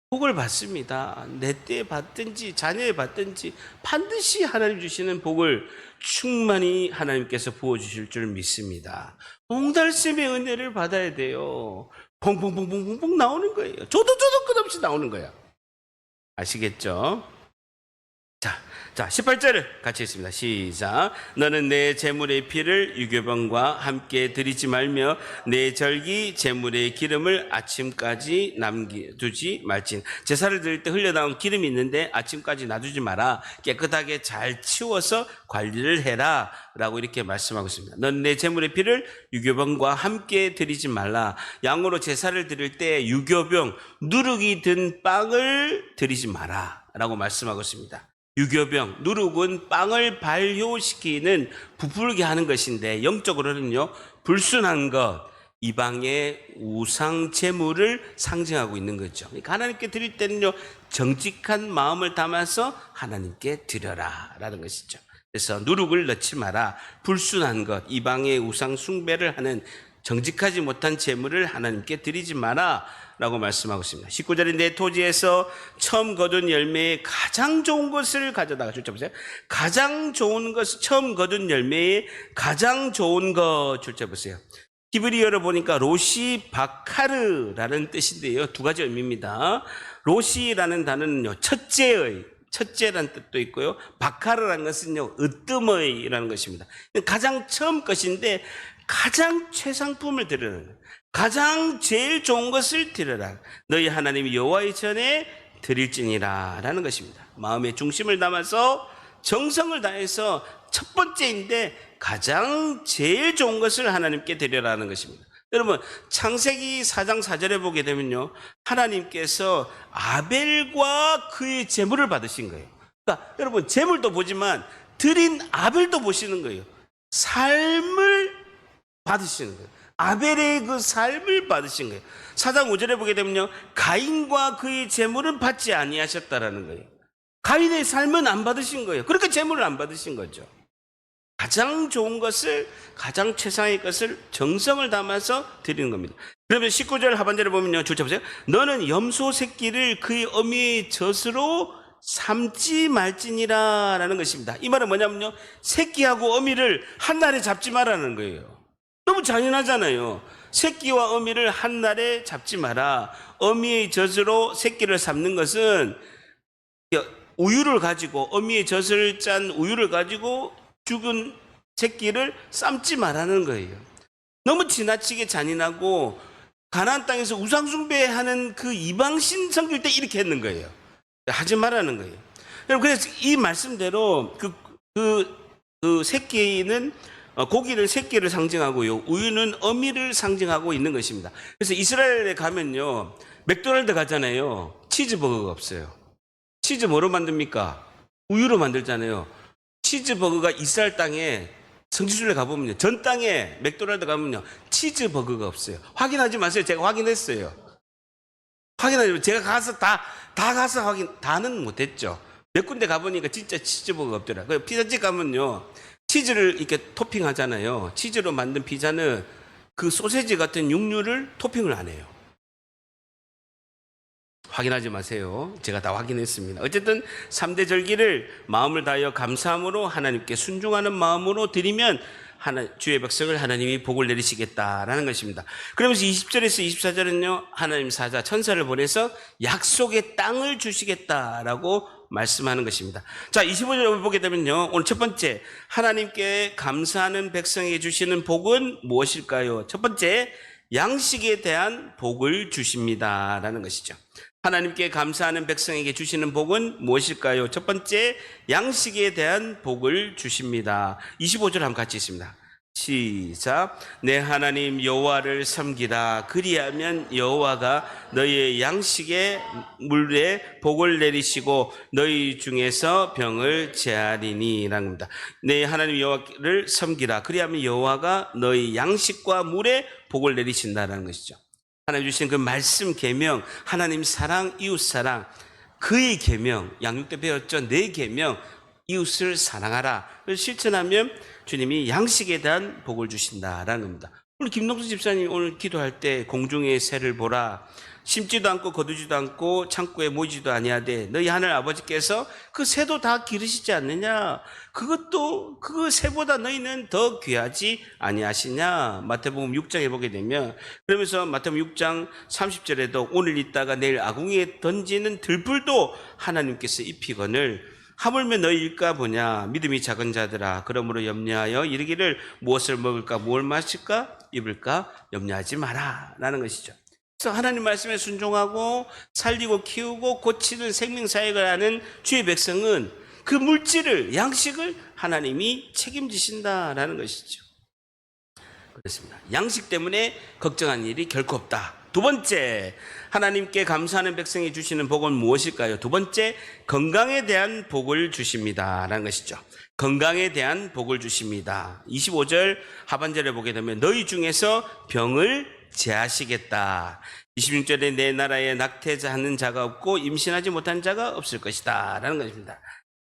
복을 받습니다. 내 때 받든지 자녀에 받든지 반드시 하나님 주시는 복을 충만히 하나님께서 부어주실 줄 믿습니다. 옹달샘의 은혜를 받아야 돼요. 퐁퐁퐁퐁퐁 나오는 거예요. 조도 끝없이 나오는 거야. 아시겠죠? 자, 18절을 같이 읽습니다. 시작. 너는 내 제물의 피를 유교병과 함께 드리지 말며 내 절기 제물의 기름을 아침까지 남겨두지 말진. 제사를 드릴 때 흘려나온 기름이 있는데 아침까지 놔두지 마라. 깨끗하게 잘 치워서 관리를 해라 라고 이렇게 말씀하고 있습니다. 넌 내 제물의 피를 유교병과 함께 드리지 말라. 양으로 제사를 드릴 때 유교병, 누룩이 든 빵을 드리지 마라 라고 말씀하고 있습니다. 유교병, 누룩은 빵을 발효시키는, 부풀게 하는 것인데 영적으로는요, 불순한 것, 이방의 우상 제물을 상징하고 있는 거죠. 그러니까 하나님께 드릴 때는요, 정직한 마음을 담아서 하나님께 드려라 라는 것이죠. 그래서 누룩을 넣지 마라. 불순한 것, 이방의 우상 숭배를 하는 정직하지 못한 제물을 하나님께 드리지 마라 라고 말씀하고 있습니다. 19절에 내 토지에서 처음 거둔 열매의 가장 좋은 것을 가져다가, 줄자 보세요. 가장 좋은 것, 처음 거둔 열매의 가장 좋은 것, 줄자 보세요. 히브리어로 보니까 로시 바카르라는 뜻인데요, 두 가지 의미입니다. 로시라는 단어는요, 첫째라는 뜻도 있고요, 바카르라는 것은요, 으뜸의라는 것입니다. 가장 처음 것인데 가장 최상품을 드리는 거예요. 가장 제일 좋은 것을 드려라. 너희 하나님 여호와의 전에 드릴지니라 라는 것입니다. 마음의 중심을 담아서 정성을 다해서 첫 번째인데 가장 제일 좋은 것을 하나님께 드려라는 것입니다. 여러분, 창세기 4장 4절에 보게 되면요, 하나님께서 아벨과 그의 제물을 받으신 거예요. 그러니까 여러분, 제물도 보지만 드린 아벨도 보시는 거예요. 삶을 받으시는 거예요. 아벨의 그 삶을 받으신 거예요. 4장 5절에 보게 되면요, 가인과 그의 제물은 받지 아니하셨다라는 거예요. 가인의 삶은 안 받으신 거예요. 그러니까 제물을 안 받으신 거죠. 가장 좋은 것을, 가장 최상의 것을 정성을 담아서 드리는 겁니다. 그러면 19절 하반절에 보면요, 줄자 보세요. 너는 염소 새끼를 그의 어미의 젖으로 삼지 말지니라 라는 것입니다. 이 말은 뭐냐면요, 새끼하고 어미를 한 날에 잡지 말라는 거예요. 너무 잔인하잖아요. 새끼와 어미를 한 날에 잡지 마라. 어미의 젖으로 새끼를 삼는 것은 우유를 가지고, 어미의 젖을 짠 우유를 가지고 죽은 새끼를 삶지 말라는 거예요. 너무 지나치게 잔인하고, 가나안 땅에서 우상 숭배하는 그 이방신 섬길 때 이렇게 했는 거예요. 하지 말라는 거예요. 그래서 이 말씀대로 그 새끼는, 고기는 새끼를 상징하고요, 우유는 어미를 상징하고 있는 것입니다. 그래서 이스라엘에 가면요, 맥도날드 가잖아요, 치즈버거가 없어요. 치즈 뭐로 만듭니까? 우유로 만들잖아요. 치즈버거가 이스라엘 땅에 성지순례 가보면요. 전 땅에 맥도날드 가면요. 치즈버거가 없어요. 확인하지 마세요. 제가 확인했어요. 확인하지 마세요. 제가 가서 다 가서 다는 못했죠. 몇 군데 가보니까 진짜 치즈버거가 없더라. 그 피자집 가면요. 치즈를 이렇게 토핑하잖아요. 치즈로 만든 피자는 그 소세지 같은 육류를 토핑을 안 해요. 확인하지 마세요. 제가 다 확인했습니다. 어쨌든 3대 절기를 마음을 다하여 감사함으로 하나님께 순종하는 마음으로 드리면 주의 백성을 하나님이 복을 내리시겠다라는 것입니다. 그러면서 20절에서 24절은요. 하나님 사자 천사를 보내서 약속의 땅을 주시겠다라고 말씀하는 것입니다. 자, 25절을 보게 되면요. 오늘 첫 번째, 하나님께 감사하는 백성에게 주시는 복은 무엇일까요? 첫 번째, 양식에 대한 복을 주십니다라는 것이죠. 하나님께 감사하는 백성에게 주시는 복은 무엇일까요? 첫 번째, 양식에 대한 복을 주십니다. 25절 한번 같이 있습니다. 시작. 내 하나님 여호와를 섬기라. 그리하면 여호와가 너희의 양식에 물에 복을 내리시고 너희 중에서 병을 제하리니 라는 겁니다. 내 하나님 여호와를 섬기라. 그리하면 여호와가 너희 양식과 물에 복을 내리신다라는 것이죠. 하나님 주신 그 말씀 계명, 하나님 사랑, 이웃 사랑, 그의 계명, 양육 때 배웠죠. 내 계명, 이웃을 사랑하라. 그걸 실천하면 주님이 양식에 대한 복을 주신다라는 겁니다. 오늘 김동수 집사님 오늘 기도할 때 공중의 새를 보라. 심지도 않고 거두지도 않고 창고에 모이지도 아니하되 너희 하늘 아버지께서 그 새도 다 기르시지 않느냐? 그것도 그 새보다 너희는 더 귀하지 아니하시냐? 마태복음 6장에 보게 되면, 그러면서 마태복음 6장 30절에도 오늘 있다가 내일 아궁이에 던지는 들불도 하나님께서 입히거늘 하물며 너희일까 보냐. 믿음이 작은 자들아, 그러므로 염려하여 이르기를 무엇을 먹을까 무엇을 마실까 입을까 염려하지 마라 라는 것이죠. 그래서 하나님 말씀에 순종하고 살리고 키우고 고치는 생명사역을 하는 주의 백성은 그 물질을, 양식을 하나님이 책임지신다라는 것이죠. 그렇습니다. 양식 때문에 걱정한 일이 결코 없다. 두 번째, 하나님께 감사하는 백성이 주시는 복은 무엇일까요? 두 번째, 건강에 대한 복을 주십니다 라는 것이죠. 건강에 대한 복을 주십니다. 25절 하반절에 보게 되면 너희 중에서 병을 제하시겠다. 26절에 내 나라에 낙태하는 자가 없고 임신하지 못한 자가 없을 것이다 라는 것입니다.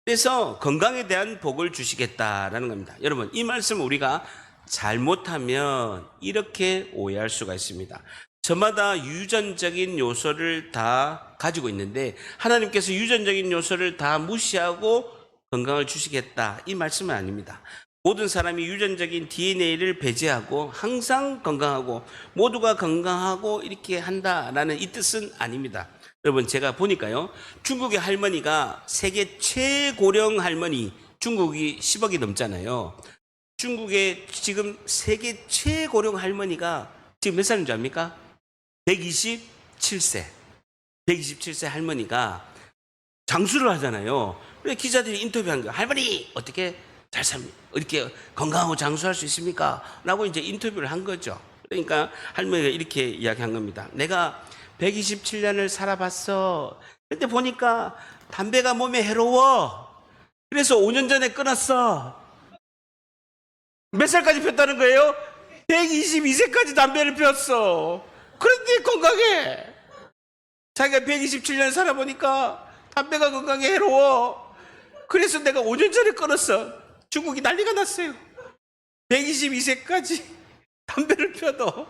그래서 건강에 대한 복을 주시겠다라는 겁니다. 여러분, 이 말씀을 우리가 잘못하면 이렇게 오해할 수가 있습니다. 저마다 유전적인 요소를 다 가지고 있는데 하나님께서 유전적인 요소를 다 무시하고 건강을 주시겠다, 이 말씀은 아닙니다. 모든 사람이 유전적인 DNA를 배제하고 항상 건강하고 모두가 건강하고 이렇게 한다라는 이 뜻은 아닙니다. 여러분, 제가 보니까요, 중국의 할머니가 세계 최고령 할머니, 중국이 10억이 넘잖아요. 중국의 지금 세계 최고령 할머니가 지금 몇 살인 줄 압니까? 127세. 127세 할머니가 장수를 하잖아요. 그래 기자들이 인터뷰한 거예요. 할머니 어떻게 잘 삽니까? 이렇게 건강하고 장수할 수 있습니까? 라고 이제 인터뷰를 한 거죠. 그러니까 할머니가 이렇게 이야기한 겁니다. 내가 127년을 살아봤어. 근데 보니까 담배가 몸에 해로워. 그래서 5년 전에 끊었어. 몇 살까지 폈다는 거예요? 122세까지 담배를 폈어. 그런데 건강해. 자기가 127년 살아보니까 담배가 건강에 해로워. 그래서 내가 5년 전에 끊었어. 중국이 난리가 났어요. 122세까지 담배를 펴도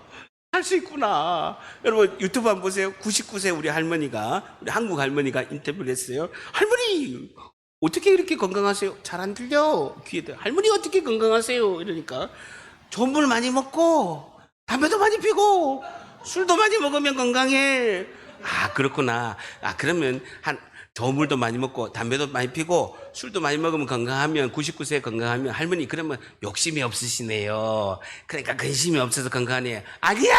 할 수 있구나. 여러분 유튜브 한번 보세요. 99세 우리 할머니가, 우리 한국 할머니가 인터뷰를 했어요. 할머니 어떻게 이렇게 건강하세요? 잘 안 들려. 귀에 들. 할머니 어떻게 건강하세요? 이러니까 좋은 물 많이 먹고 담배도 많이 피고 술도 많이 먹으면 건강해. 아 그렇구나. 아 그러면 좋은 물도 많이 먹고 담배도 많이 피고 술도 많이 먹으면 건강하면, 99세 건강하면, 할머니 그러면 욕심이 없으시네요. 그러니까 근심이 없어서 건강하네요. 아니야,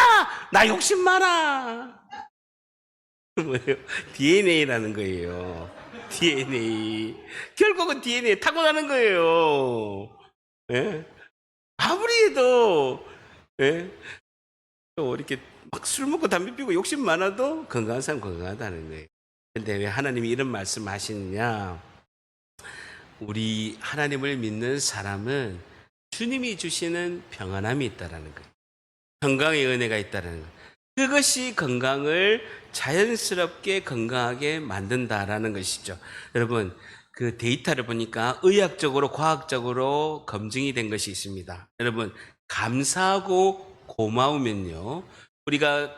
나 욕심 많아. 뭐예요? DNA라는 거예요. DNA. 결국은 DNA 타고나는 거예요. 예? 아무리 해도, 예? 또 이렇게 막 술 먹고 담배 피고 욕심 많아도 건강한 사람 건강하다는 거예요. 근데 왜 하나님이 이런 말씀 하시느냐? 우리 하나님을 믿는 사람은 주님이 주시는 평안함이 있다라는 거예요. 건강의 은혜가 있다는 거예요. 그것이 건강을 자연스럽게 건강하게 만든다라는 것이죠. 여러분, 그 데이터를 보니까 의학적으로, 과학적으로 검증이 된 것이 있습니다. 여러분, 감사하고 고마우면요, 우리가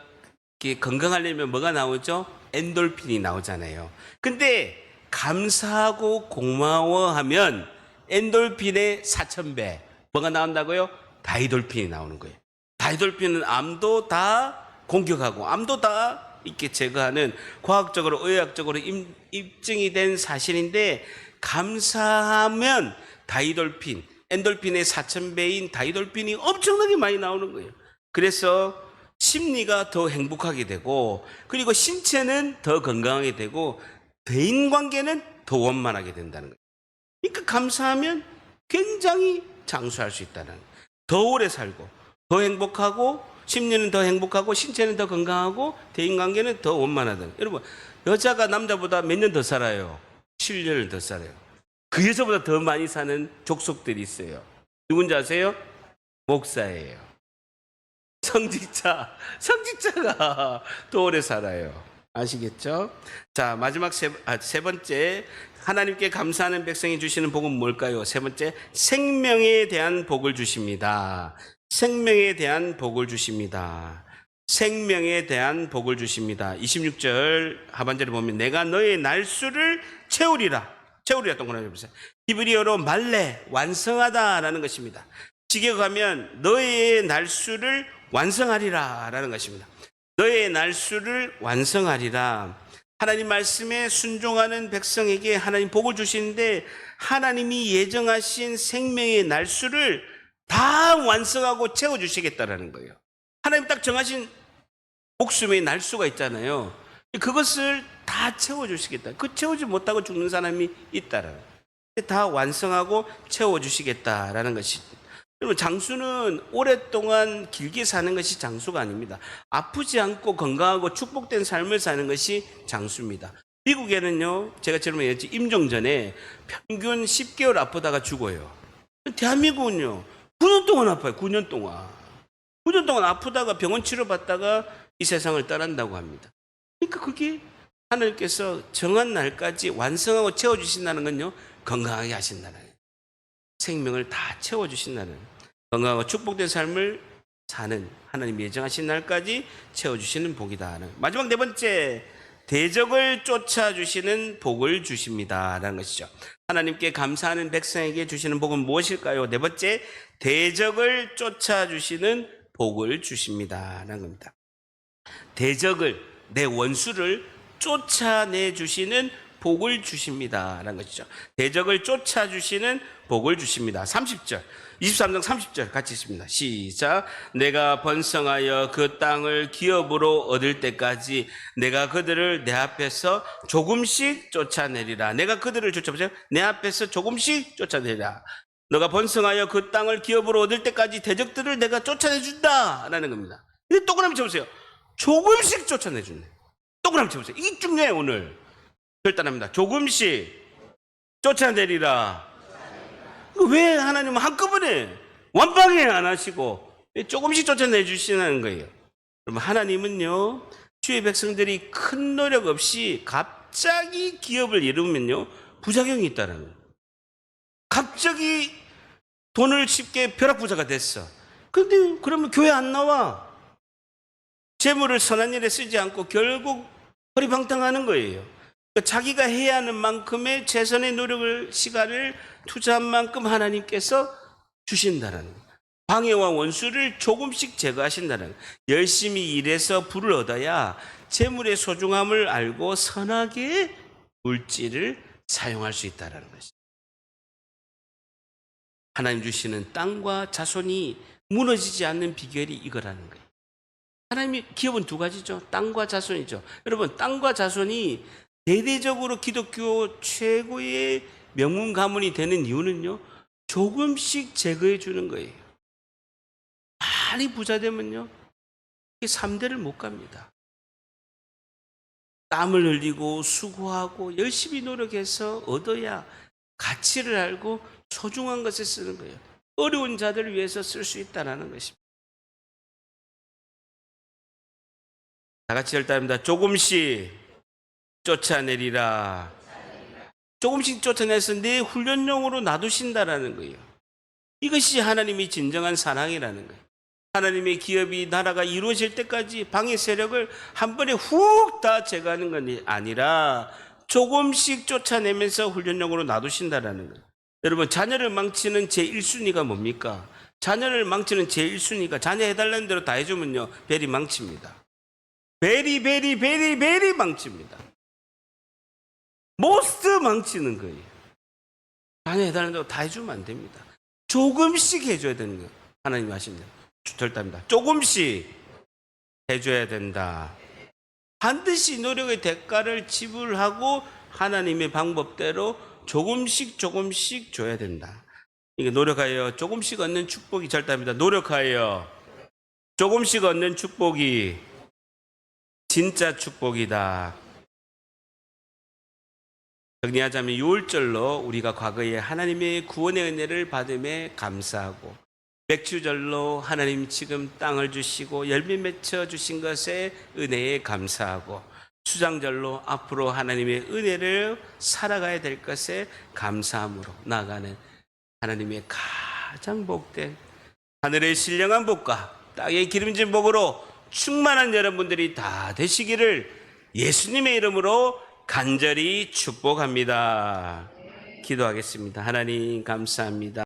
이렇게 건강하려면 뭐가 나오죠? 엔돌핀이 나오잖아요. 근데 감사하고 고마워하면 엔돌핀의 4,000배 뭐가 나온다고요? 다이돌핀이 나오는 거예요. 다이돌핀은 암도 다 공격하고 암도 다 이렇게 제거하는 과학적으로 의학적으로 입증이 된 사실인데, 감사하면 다이돌핀, 엔돌핀의 4,000배인 다이돌핀이 엄청나게 많이 나오는 거예요. 그래서 심리가 더 행복하게 되고, 그리고 신체는 더 건강하게 되고, 대인관계는 더 원만하게 된다는 거예요. 그러니까 감사하면 굉장히 장수할 수 있다는 거예요. 더 오래 살고 더 행복하고, 심리는 더 행복하고, 신체는 더 건강하고, 대인관계는 더 원만하다. 여러분, 여자가 남자보다 몇 년 더 살아요? 7년을 더 살아요. 그 여자보다 더 많이 사는 족속들이 있어요. 누군지 아세요? 목사예요. 성직자가 더 오래 살아요. 아시겠죠? 자, 마지막 세 번째, 하나님께 감사하는 백성이 주시는 복은 뭘까요? 세 번째, 생명에 대한 복을 주십니다. 생명에 대한 복을 주십니다. 생명에 대한 복을 주십니다. 26절 하반절에 보면 내가 너의 날수를 채우리라. 채우리라 동그라미 보세요. 히브리어로 말레, 완성하다라는 것입니다. 직역하면 너의 날수를 완성하리라 라는 것입니다. 너의 날수를 완성하리라. 하나님 말씀에 순종하는 백성에게 하나님 복을 주시는데, 하나님이 예정하신 생명의 날수를 다 완성하고 채워주시겠다라는 거예요. 하나님 딱 정하신 목숨의 날수가 있잖아요. 그것을 다 채워주시겠다. 그 채우지 못하고 죽는 사람이 있다라는 거예요. 다 완성하고 채워주시겠다라는 것입니다. 여러분, 장수는 오랫동안 길게 사는 것이 장수가 아닙니다. 아프지 않고 건강하고 축복된 삶을 사는 것이 장수입니다. 미국에는요, 제가 처음에 얘기했지, 임종 전에 평균 10개월 아프다가 죽어요. 대한민국은요, 9년 동안 아파요. 9년 동안. 9년 동안 아프다가 병원 치료받다가 이 세상을 떠난다고 합니다. 그러니까 그게 하나님께서 정한 날까지 완성하고 채워주신다는 건요, 건강하게 하신다는 거예요. 생명을 다 채워주신다는, 건강하고 축복된 삶을 사는 하나님이 예정하신 날까지 채워주시는 복이다. 마지막 네 번째, 대적을 쫓아주시는 복을 주십니다 라는 것이죠. 하나님께 감사하는 백성에게 주시는 복은 무엇일까요? 네 번째, 대적을 쫓아주시는 복을 주십니다 라는 겁니다. 대적을, 내 원수를 쫓아내주시는 복을 주십니다 라는 것이죠. 대적을 쫓아주시는 복을 주십니다. 30절, 23장 30절 같이 있습니다. 시작. 내가 번성하여 그 땅을 기업으로 얻을 때까지 내가 그들을 내 앞에서 조금씩 쫓아내리라. 내가 그들을 쫓아보세요. 내 앞에서 조금씩 쫓아내리라. 너가 번성하여 그 땅을 기업으로 얻을 때까지 대적들을 내가 쫓아내준다 라는 겁니다. 근데 동그라미 쳐보세요. 조금씩 쫓아내준다. 동그라미 쳐보세요. 이게 중요해요. 오늘 결단합니다. 조금씩 쫓아내리라. 왜 하나님은 한꺼번에 완방에 안 하시고 조금씩 쫓아내 주시는 거예요? 그러면 하나님은요, 주의 백성들이 큰 노력 없이 갑자기 기업을 이루면요, 부작용이 있다는 거예요. 갑자기 돈을 쉽게 벼락부자가 됐어. 근데 그러면 교회 안 나와. 재물을 선한 일에 쓰지 않고 결국 허리방탕하는 거예요. 자기가 해야 하는 만큼의 최선의 노력을, 시간을 투자한 만큼 하나님께서 주신다는 거예요. 방해와 원수를 조금씩 제거하신다는 거예요. 열심히 일해서 부를 얻어야 재물의 소중함을 알고 선하게 물질을 사용할 수 있다는 것이죠. 하나님 주시는 땅과 자손이 무너지지 않는 비결이 이거라는 거예요. 하나님의 기업은 두 가지죠. 땅과 자손이죠. 여러분, 땅과 자손이 대대적으로 기독교 최고의 명문 가문이 되는 이유는요, 조금씩 제거해 주는 거예요. 많이 부자 되면요, 3대를 못 갑니다. 땀을 흘리고 수고하고 열심히 노력해서 얻어야 가치를 알고 소중한 것에 쓰는 거예요. 어려운 자들을 위해서 쓸 수 있다는 것입니다. 다 같이 읽답니다. 조금씩 쫓아내리라. 조금씩 쫓아내서 내 훈련용으로 놔두신다라는 거예요. 이것이 하나님이 진정한 사랑이라는 거예요. 하나님의 기업이 나라가 이루어질 때까지 방해 세력을 한 번에 훅 다 제거하는 것이 아니라 조금씩 쫓아내면서 훈련용으로 놔두신다라는 거예요. 여러분, 자녀를 망치는 제1순위가 뭡니까? 자녀를 망치는 제1순위가 자녀 해달라는 대로 다 해주면요, 벨이 망칩니다. 베리 망칩니다. 모스트 망치는 거예요. 자녀 해달라는 대로 다 해주면 안 됩니다. 조금씩 해줘야 되는 거예요. 하나님이 하십니다. 절대입니다. 조금씩 해줘야 된다. 반드시 노력의 대가를 지불하고 하나님의 방법대로 조금씩 줘야 된다. 이게 노력하여 조금씩 얻는 축복이 절대입니다. 노력하여 조금씩 얻는 축복이 진짜 축복이다. 정리하자면 6월절로 우리가 과거에 하나님의 구원의 은혜를 받음에 감사하고, 맥주절로 하나님 지금 땅을 주시고 열매 맺혀 주신 것에 은혜에 감사하고, 수장절로 앞으로 하나님의 은혜를 살아가야 될 것에 감사함으로 나아가는 하나님의 가장 복된 하늘의 신령한 복과 땅의 기름진 복으로 충만한 여러분들이 다 되시기를 예수님의 이름으로 간절히 축복합니다. 기도하겠습니다. 하나님 감사합니다.